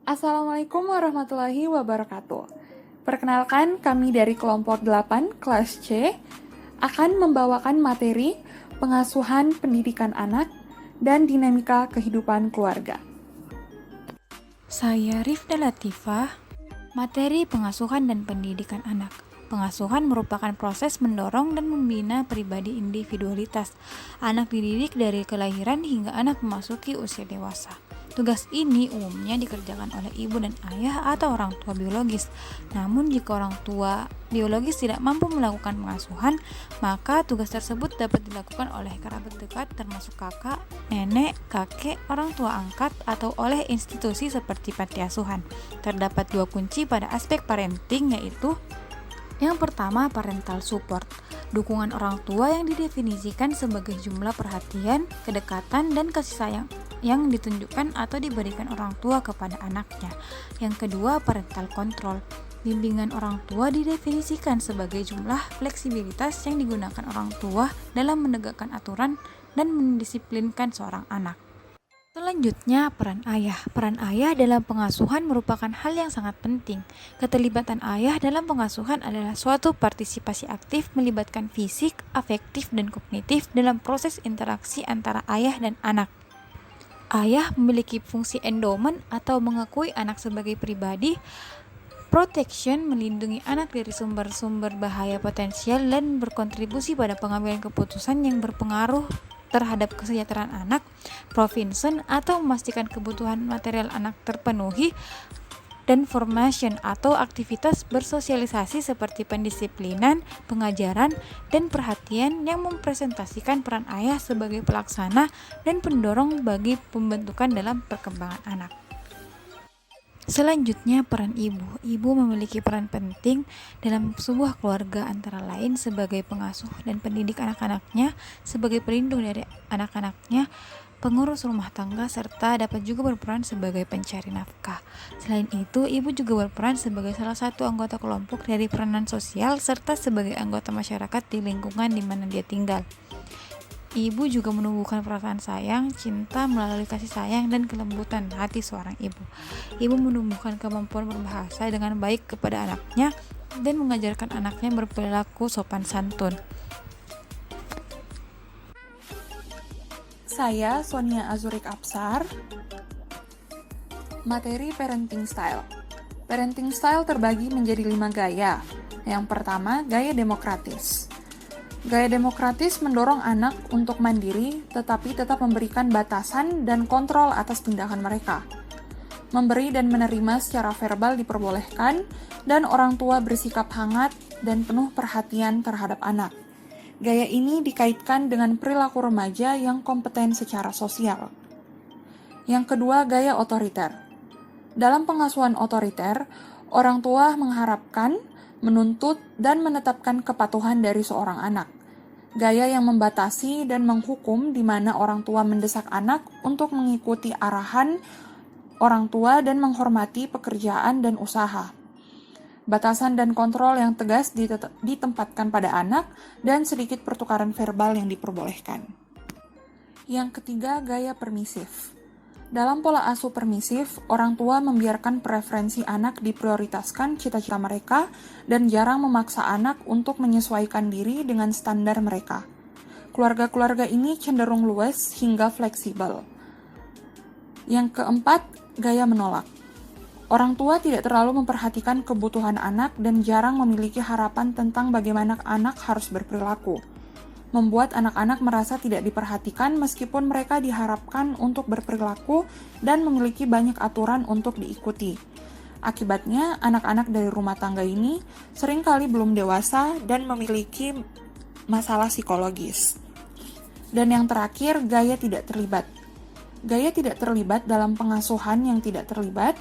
Assalamualaikum warahmatullahi wabarakatuh. Perkenalkan, kami dari kelompok 8 kelas C akan membawakan materi pengasuhan pendidikan anak dan dinamika kehidupan keluarga. Saya Rifda Latifah, materi pengasuhan dan pendidikan anak. Pengasuhan merupakan proses mendorong dan membina pribadi individualitas. Anak dididik dari kelahiran hingga anak memasuki usia dewasa. Tugas ini umumnya dikerjakan oleh ibu dan ayah atau orang tua biologis. Namun jika orang tua biologis tidak mampu melakukan pengasuhan, maka tugas tersebut dapat dilakukan oleh kerabat dekat termasuk kakak, nenek, kakek, orang tua angkat, atau oleh institusi seperti panti asuhan. Terdapat dua kunci pada aspek parenting, yaitu yang pertama, parental support. Dukungan orang tua yang didefinisikan sebagai jumlah perhatian, kedekatan, dan kasih sayang yang ditunjukkan atau diberikan orang tua kepada anaknya. Yang kedua, parental control. Bimbingan orang tua didefinisikan sebagai jumlah fleksibilitas yang digunakan orang tua dalam menegakkan aturan dan mendisiplinkan seorang anak. Selanjutnya, peran ayah. Peran ayah dalam pengasuhan merupakan hal yang sangat penting. Keterlibatan ayah dalam pengasuhan adalah suatu partisipasi aktif melibatkan fisik, afektif, dan kognitif dalam proses interaksi antara ayah dan anak. Ayah memiliki fungsi endomen atau mengakui anak sebagai pribadi, protection melindungi anak dari sumber-sumber bahaya potensial dan berkontribusi pada pengambilan keputusan yang berpengaruh terhadap kesejahteraan anak, provision atau memastikan kebutuhan material anak terpenuhi, dan formation atau aktivitas bersosialisasi seperti pendisiplinan, pengajaran, dan perhatian yang mempresentasikan peran ayah sebagai pelaksana dan pendorong bagi pembentukan dalam perkembangan anak. Selanjutnya, peran ibu. Ibu memiliki peran penting dalam sebuah keluarga, antara lain sebagai pengasuh dan pendidik anak-anaknya, sebagai pelindung dari anak-anaknya, pengurus rumah tangga, serta dapat juga berperan sebagai pencari nafkah. Selain itu, ibu juga berperan sebagai salah satu anggota kelompok dari peranan sosial, serta sebagai anggota masyarakat di lingkungan di mana dia tinggal. Ibu juga menumbuhkan perasaan sayang, cinta melalui kasih sayang dan kelembutan hati seorang ibu. Ibu menumbuhkan kemampuan berbahasa dengan baik kepada anaknya dan mengajarkan anaknya berperilaku sopan santun. Saya Sonia Azurik Apsar. Materi parenting style. Parenting style terbagi menjadi 5 gaya. Yang pertama, gaya demokratis. Gaya demokratis mendorong anak untuk mandiri, tetapi tetap memberikan batasan dan kontrol atas tindakan mereka. Memberi dan menerima secara verbal diperbolehkan, dan orang tua bersikap hangat dan penuh perhatian terhadap anak. Gaya ini dikaitkan dengan perilaku remaja yang kompeten secara sosial. Yang kedua, gaya otoriter. Dalam pengasuhan otoriter, orang tua mengharapkan, menuntut, dan menetapkan kepatuhan dari seorang anak. Gaya yang membatasi dan menghukum di mana orang tua mendesak anak untuk mengikuti arahan orang tua dan menghormati pekerjaan dan usaha. Batasan dan kontrol yang tegas ditempatkan pada anak dan sedikit pertukaran verbal yang diperbolehkan. Yang ketiga, gaya permisif. Dalam pola asuh permisif, orang tua membiarkan preferensi anak diprioritaskan cita-cita mereka dan jarang memaksa anak untuk menyesuaikan diri dengan standar mereka. Keluarga-keluarga ini cenderung luas hingga fleksibel. Yang keempat, gaya menolak. Orang tua tidak terlalu memperhatikan kebutuhan anak dan jarang memiliki harapan tentang bagaimana anak harus berperilaku. Membuat anak-anak merasa tidak diperhatikan meskipun mereka diharapkan untuk berperilaku dan memiliki banyak aturan untuk diikuti. Akibatnya, anak-anak dari rumah tangga ini seringkali belum dewasa dan memiliki masalah psikologis. Dan yang terakhir, gaya tidak terlibat. Gaya tidak terlibat dalam pengasuhan yang tidak terlibat.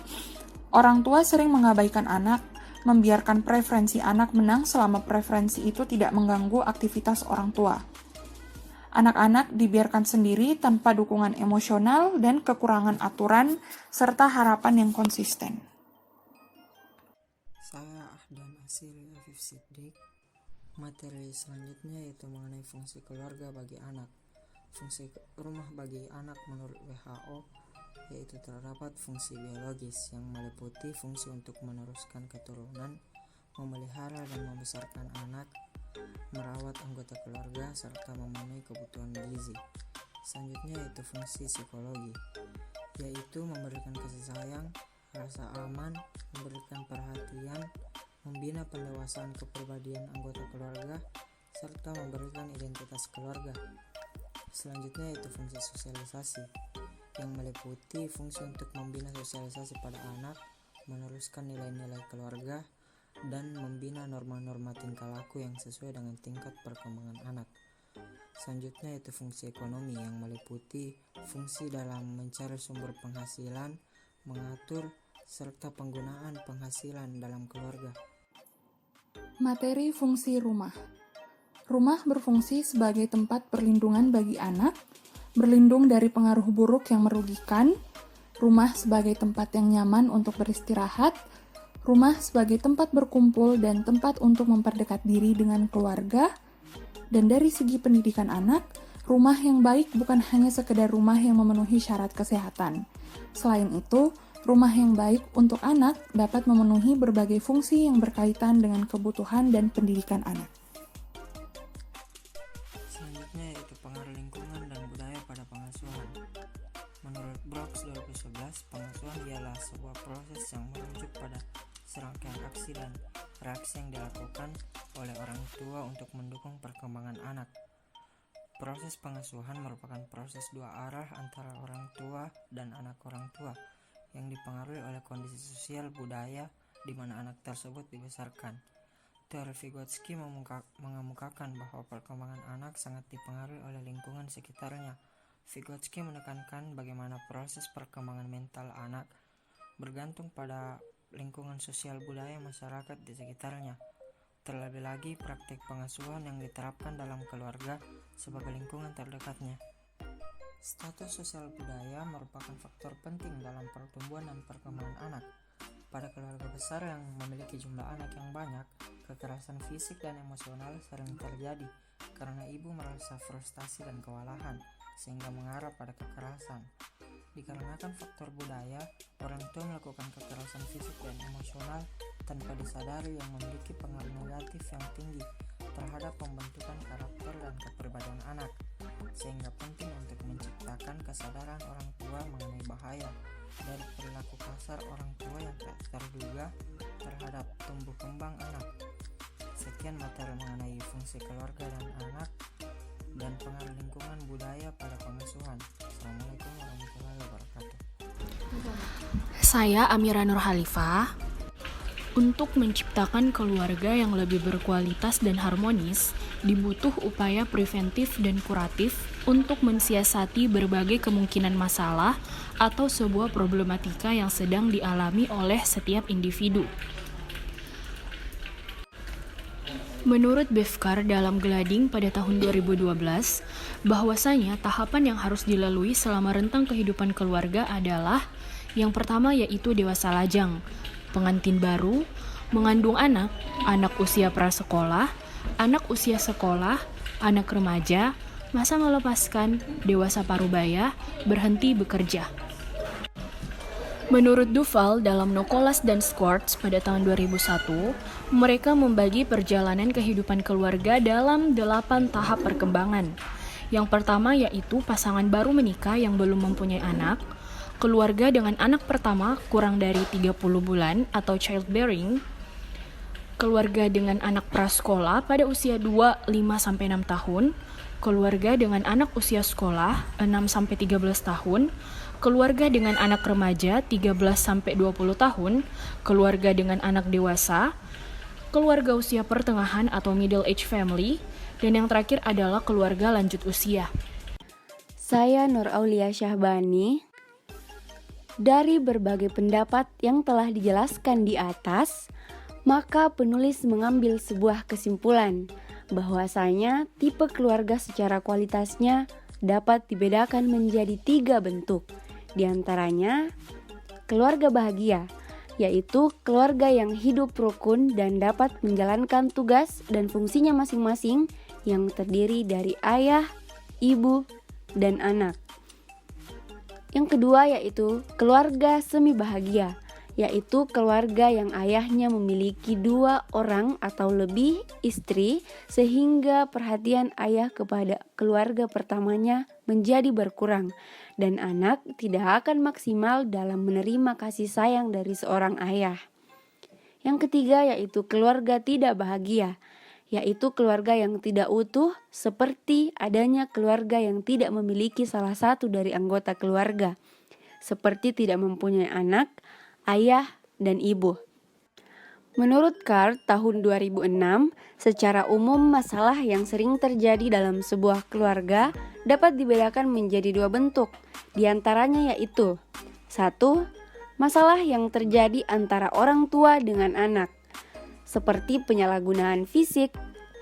Orang tua sering mengabaikan anak, membiarkan preferensi anak menang selama preferensi itu tidak mengganggu aktivitas orang tua. Anak-anak dibiarkan sendiri tanpa dukungan emosional dan kekurangan aturan serta harapan yang konsisten. Saya Ahdan Asiri Afif Siddiq. Materi selanjutnya yaitu mengenai fungsi keluarga bagi anak. Fungsi rumah bagi anak menurut WHO yaitu terdapat fungsi biologis yang meliputi fungsi untuk meneruskan keturunan, memelihara dan membesarkan anak, merawat anggota keluarga, serta memenuhi kebutuhan gizi. Selanjutnya yaitu fungsi psikologi, yaitu memberikan kasih sayang, rasa aman, memberikan perhatian, membina pendewasaan kepribadian anggota keluarga, serta memberikan identitas keluarga. Selanjutnya yaitu fungsi sosialisasi, yang meliputi fungsi untuk membina sosialisasi pada anak, meneruskan nilai-nilai keluarga, dan membina norma-norma tingkah laku yang sesuai dengan tingkat perkembangan anak. Selanjutnya yaitu fungsi ekonomi, yang meliputi fungsi dalam mencari sumber penghasilan, mengatur, serta penggunaan penghasilan dalam keluarga. Materi fungsi rumah. Rumah berfungsi sebagai tempat perlindungan bagi anak, berlindung dari pengaruh buruk yang merugikan, rumah sebagai tempat yang nyaman untuk beristirahat, rumah sebagai tempat berkumpul dan tempat untuk memperdekat diri dengan keluarga, dan dari segi pendidikan anak, rumah yang baik bukan hanya sekedar rumah yang memenuhi syarat kesehatan. Selain itu, rumah yang baik untuk anak dapat memenuhi berbagai fungsi yang berkaitan dengan kebutuhan dan pendidikan anak. Selanjutnya yaitu pengaruh lingkungan dan budaya pada pengasuhan. Menurut Brooks 2011, pengasuhan ialah sebuah proses yang merujuk pada serangkaian aksi dan reaksi yang dilakukan oleh orang tua untuk mendukung perkembangan anak. Proses pengasuhan merupakan proses dua arah antara orang tua dan anak orang tua yang dipengaruhi oleh kondisi sosial budaya di mana anak tersebut dibesarkan. Teori Vygotsky mengemukakan bahwa perkembangan anak sangat dipengaruhi oleh lingkungan sekitarnya. Vygotsky menekankan bagaimana proses perkembangan mental anak bergantung pada lingkungan sosial budaya masyarakat di sekitarnya. Terlebih lagi praktik pengasuhan yang diterapkan dalam keluarga sebagai lingkungan terdekatnya. Status sosial budaya merupakan faktor penting dalam pertumbuhan dan perkembangan anak. Pada keluarga besar yang memiliki jumlah anak yang banyak, kekerasan fisik dan emosional sering terjadi karena ibu merasa frustasi dan kewalahan, sehingga mengarah pada kekerasan. Dikarenakan faktor budaya, orang tua melakukan kekerasan fisik dan emosional tanpa disadari yang memiliki pengaruh negatif yang tinggi terhadap pembentukan karakter dan kepribadian anak, sehingga penting untuk menciptakan kesadaran orang tua mengenai bahaya dari perilaku kasar orang tua yang tak terduga terhadap tumbuh kembang anak. Sekian materi mengenai fungsi keluarga dan anak dan pengaruh lingkungan budaya pada pengasuhan. Assalamualaikum warahmatullahi wabarakatuh. Saya Amira Nur Khalifah. Untuk menciptakan keluarga yang lebih berkualitas dan harmonis, dibutuh upaya preventif dan kuratif untuk mensiasati berbagai kemungkinan masalah atau sebuah problematika yang sedang dialami oleh setiap individu. Menurut Bevkar dalam Glading pada tahun 2012, bahwasanya tahapan yang harus dilalui selama rentang kehidupan keluarga adalah yang pertama yaitu dewasa lajang, pengantin baru, mengandung anak, anak usia prasekolah, anak usia sekolah, anak remaja, masa melepaskan, dewasa parubaya, berhenti bekerja. Menurut Duval dalam Nokolas dan Squartz pada tahun 2001, mereka membagi perjalanan kehidupan keluarga dalam 8 tahap perkembangan. Yang pertama yaitu pasangan baru menikah yang belum mempunyai anak, keluarga dengan anak pertama kurang dari 30 bulan atau childbearing, keluarga dengan anak prasekolah pada usia 2-5-6 tahun, keluarga dengan anak usia sekolah 6-13 tahun, keluarga dengan anak remaja 13-20 tahun, keluarga dengan anak dewasa, keluarga usia pertengahan atau middle age family, dan yang terakhir adalah keluarga lanjut usia. Saya Nur Aulia Syahbani. Dari berbagai pendapat yang telah dijelaskan di atas, maka penulis mengambil sebuah kesimpulan bahwasanya tipe keluarga secara kualitasnya dapat dibedakan menjadi 3 bentuk. Di antaranya, keluarga bahagia, yaitu keluarga yang hidup rukun dan dapat menjalankan tugas dan fungsinya masing-masing yang terdiri dari ayah, ibu, dan anak. Yang kedua yaitu keluarga semi bahagia, yaitu keluarga yang ayahnya memiliki 2 orang atau lebih istri sehingga perhatian ayah kepada keluarga pertamanya menjadi berkurang dan anak tidak akan maksimal dalam menerima kasih sayang dari seorang ayah. Yang ketiga yaitu keluarga tidak bahagia, yaitu keluarga yang tidak utuh seperti adanya keluarga yang tidak memiliki salah satu dari anggota keluarga, seperti tidak mempunyai anak, ayah, dan ibu. Menurut Carr tahun 2006, secara umum masalah yang sering terjadi dalam sebuah keluarga dapat dibedakan menjadi 2 bentuk, diantaranya yaitu 1. Masalah yang terjadi antara orang tua dengan anak, seperti penyalahgunaan fisik,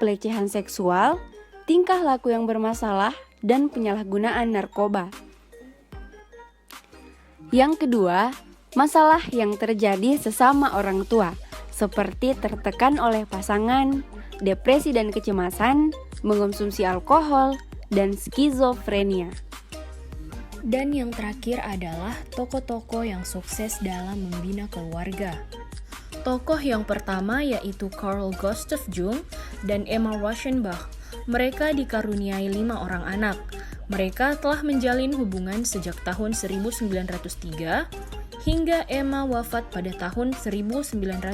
pelecehan seksual, tingkah laku yang bermasalah, dan penyalahgunaan narkoba. Yang kedua, masalah yang terjadi sesama orang tua, seperti tertekan oleh pasangan, depresi dan kecemasan, mengonsumsi alkohol, dan skizofrenia. Dan yang terakhir adalah tokoh-tokoh yang sukses dalam membina keluarga. Tokoh yang pertama yaitu Carl Gustav Jung dan Emma Rauschenbach. Mereka dikaruniai 5 orang anak. Mereka telah menjalin hubungan sejak tahun 1903 hingga Emma wafat pada tahun 1995.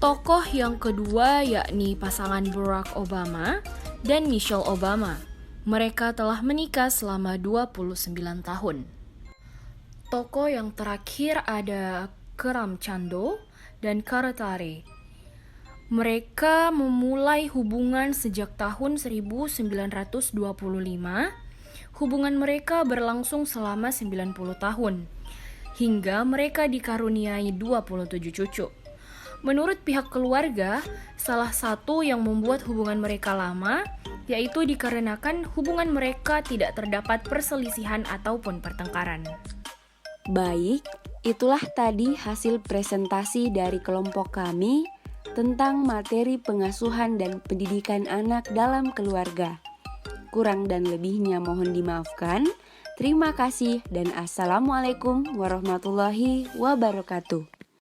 Tokoh yang kedua yakni pasangan Barack Obama dan Michelle Obama. Mereka telah menikah selama 29 tahun. Tokoh yang terakhir ada Karam Chando dan Karatare. Mereka memulai hubungan sejak tahun 1925. Hubungan mereka berlangsung selama 90 tahun, hingga mereka dikaruniai 27 cucu. Menurut pihak keluarga, salah satu yang membuat hubungan mereka lama, yaitu dikarenakan hubungan mereka tidak terdapat perselisihan ataupun pertengkaran. Baik, itulah tadi hasil presentasi dari kelompok kami tentang materi pengasuhan dan pendidikan anak dalam keluarga. Kurang dan lebihnya mohon dimaafkan. Terima kasih dan assalamualaikum warahmatullahi wabarakatuh.